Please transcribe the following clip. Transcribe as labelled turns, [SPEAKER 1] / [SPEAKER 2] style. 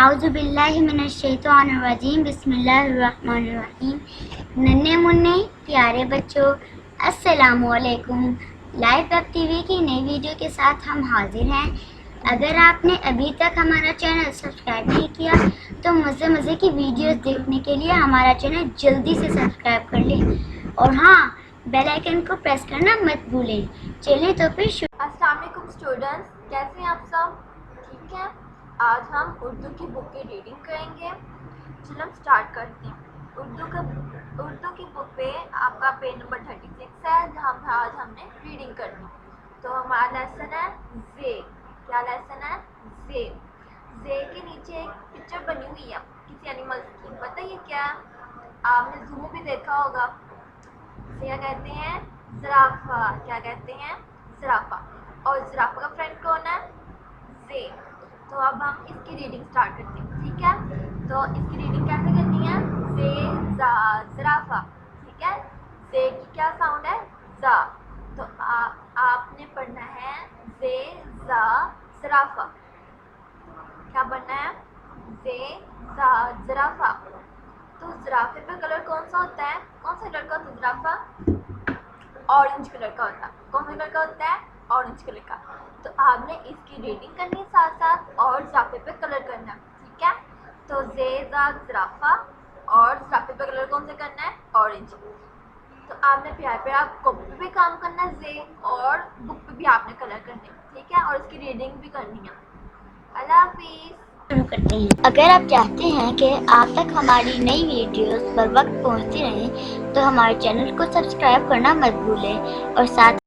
[SPEAKER 1] اعوذ باللہ من الشیطان الرجیم بسم اللہ الرحمن الرحیم۔ ننھے منھے پیارے بچوں، السلام علیکم۔ لائف ویب ٹی وی کی نئی ویڈیو کے ساتھ ہم حاضر ہیں۔ اگر آپ نے ابھی تک ہمارا چینل سبسکرائب نہیں کیا تو مزے کی ویڈیوز دیکھنے کے لیے ہمارا چینل جلدی سے سبسکرائب کر لیں، اور ہاں، بیل آئیکن کو پریس کرنا مت بھولیں۔ چلیے تو پھر
[SPEAKER 2] السلام علیکم اسٹوڈنٹس، کیسے ہیں آپ سب؟ ٹھیک ہے، آج ہم اردو کی بک کی ریڈنگ کریں گے۔ چلو ہم اسٹارٹ کرتے ہیں۔ اردو کی بک پہ آپ کا پیج نمبر 36 ہے، جہاں پہ آج ہم نے ریڈنگ کرنی۔ تو ہمارا لیسن ہے زے۔ کیا لیسن ہے؟ زے۔ زے کے نیچے ایک پکچر بنی ہوئی ہے کسی اینیمل کی، پتہ یہ کیا ہے؟ آپ نے زو بھی دیکھا ہوگا۔ کیا کہتے ہیں؟ زرافہ۔ کیا کہتے ہیں؟ زرافہ۔ اور زرافہ کا فرینڈ کون ہے؟ زے۔ تو اب ہم اس کی ریڈنگ سٹارٹ کرتے ہیں، ٹھیک ہے؟ تو اس کی ریڈنگ کیسے کرنی ہے؟ زے زا زرافہ، ٹھیک ہے؟ زے کی کیا ساؤنڈ ہے؟ زا۔ تو آپ نے پڑھنا ہے زے زا زرافہ۔ کیا پڑھنا ہے؟ زے زا زرافہ۔ تو زرافے پہ کلر کون سا ہوتا ہے؟ کون سا کلر کا ہوتا ہے زرافہ؟ اورنج کلر کا ہوتا ہے۔ کون سا کلر کا ہوتا ہے؟ اورنج کلر کا۔ تو آپ نے اس کی ریڈنگ کرنی ہے ساتھ ساتھ، اور زرافے پہ کلر کرنا ہے، ٹھیک ہے؟ تو زے زا زرافہ، اور زرافے پہ کلر کون سا کرنا ہے؟ اورنج۔ تو آپ نے پیار پیار کاپی پہ بھی کام کرنا ہے زے، اور بک پہ بھی آپ نے کلر کرنے، ٹھیک ہے؟ اور اس کی ریڈنگ بھی کرنی ہے۔ اللہ حافظ۔
[SPEAKER 1] شروع کرتے ہیں۔ اگر آپ چاہتے ہیں کہ آپ تک ہماری نئی ویڈیوز پر وقت پہنچتی رہیں تو ہمارے چینل کو سبسکرائب کرنا مت بھولیں، اور ساتھ